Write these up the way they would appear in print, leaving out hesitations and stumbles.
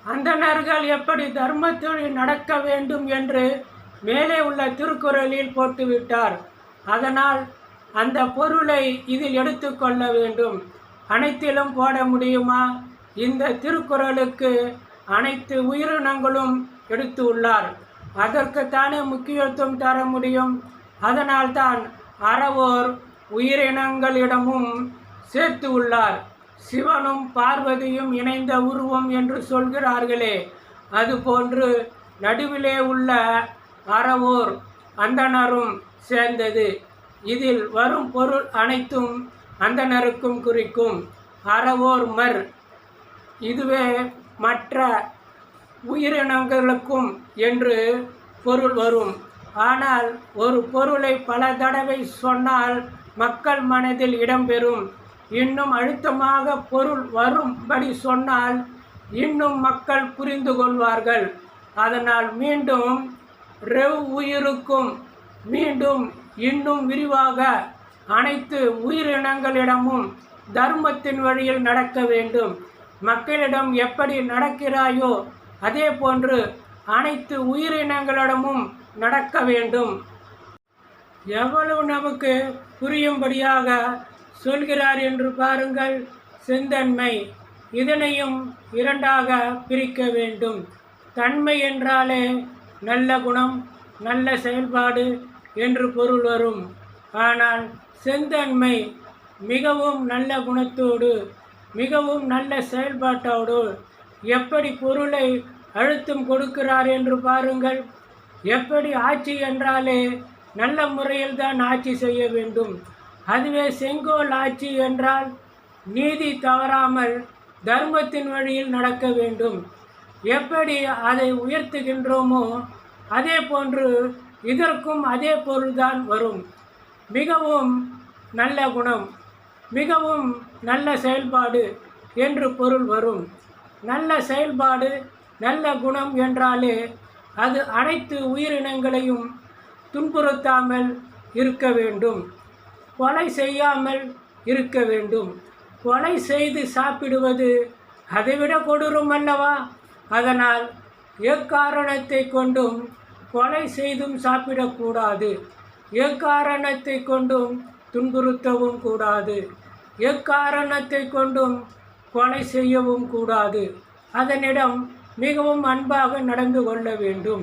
அந்தணர்கள் எப்படி தர்மத்தில் நடக்க வேண்டும் என்று மேலே உள்ள திருக்குறளில் போட்டுவிட்டார். அதனால் அந்த பொருளை இதில் எடுத்துக்கொள்ள வேண்டும். அனைத்திலும் போட முடியுமா? இந்த திருக்குறளுக்கு அனைத்து உயிரினங்களும் எடுத்து உள்ளார். அதற்குத்தானே முக்கியத்துவம் தர முடியும். அதனால்தான் அறவோர் உயிரினங்களிடமும் சேர்த்து உள்ளார். சிவனும் பார்வதியும் இணைந்த உருவம் என்று சொல்கிறார்களே, அதுபோன்று நடுவிலே உள்ள அறவோர் அந்தணரும் சேர்ந்தது. இதில் வரும் பொருள் அனைத்தும் அந்தணருக்கும் குறிக்கும். அறவோர் மர், இதுவே மற்ற உயிரினங்களுக்கும் என்று பொருள் வரும். ஆனால் ஒரு பொருளை பல தடவை சொன்னால் மக்கள் மனதில் இடம்பெறும். இன்னும் அழுத்தமாக பொருள் வரும்படி சொன்னால் இன்னும் மக்கள் புரிந்து கொள்வார்கள். அதனால் மீண்டும் உயிருக்கும் மீண்டும் இன்னும் விரிவாக அனைத்து உயிரினங்களிடமும் தர்மத்தின் வழியில் நடக்க வேண்டும். மக்களிடம் எப்படி நடக்கிறாயோ அதே போன்று அனைத்து உயிரினங்களிடமும் நடக்க வேண்டும். எவ்வளவு நமக்கு புரியும்படியாக சொல்கிறார் என்று பாருங்கள். செந்தன்மை, இதனையும் இரண்டாக பிரிக்க வேண்டும். தன்மை என்றாலே நல்ல குணம், நல்ல செயல்பாடு என்று பொருள் வரும். ஆனால் செந்தன்மை மிகவும் நல்ல குணத்தோடு மிகவும் நல்ல செயல்பாட்டோடு எப்படி பொருளை அழுத்தம் கொடுக்கிறார் என்று பாருங்கள். எப்படி ஆட்சி என்றாலே நல்ல முறையில் தான் ஆட்சி செய்ய வேண்டும். அதுவே செங்கோல் ஆட்சி என்றால் நீதி தவறாமல் தர்மத்தின் வழியில் நடக்க வேண்டும். எப்படி அதை உயர்த்துகின்றோமோ அதே போன்று இதற்கும் அதே பொருள்தான் வரும். மிகவும் நல்ல குணம், மிகவும் நல்ல செயல்பாடு என்று பொருள் வரும். நல்ல செயல்பாடு, நல்ல குணம் என்றாலே அது அனைத்து உயிரினங்களையும் துன்புறுத்தாமல் இருக்க வேண்டும். கொலை செய்யாமல் இருக்க வேண்டும். கொலை செய்து சாப்பிடுவது அதைவிட கொடூரம் அல்லவா? அதனால் எக்காரணத்தை கொண்டும் கொலை செய்தும் சாப்பிடக்கூடாது. எக்காரணத்தை கொண்டும் துன்புறுத்தவும் கூடாது. எக்காரணத்தை கொண்டும் கொலை செய்யவும் கூடாது. அதனிடம் மிகவும் அன்பாக நடந்து கொள்ள வேண்டும்.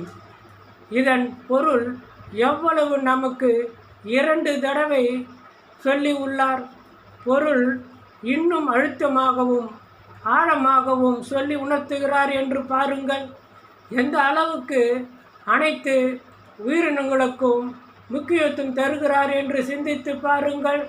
இதன் பொருள் எவ்வளவு நமக்கு 2 தடவை சொல்லி உள்ளார். பொருள் இன்னும் அழுத்தமாகவும் ஆழமாகவும் சொல்லி உணர்த்துகிறார் என்று பாருங்கள். எந்த அளவுக்கு அனைத்து உயிரினங்களுக்கும் முக்கியத்துவம் தருகிறார் என்று சிந்தித்து பாருங்கள்.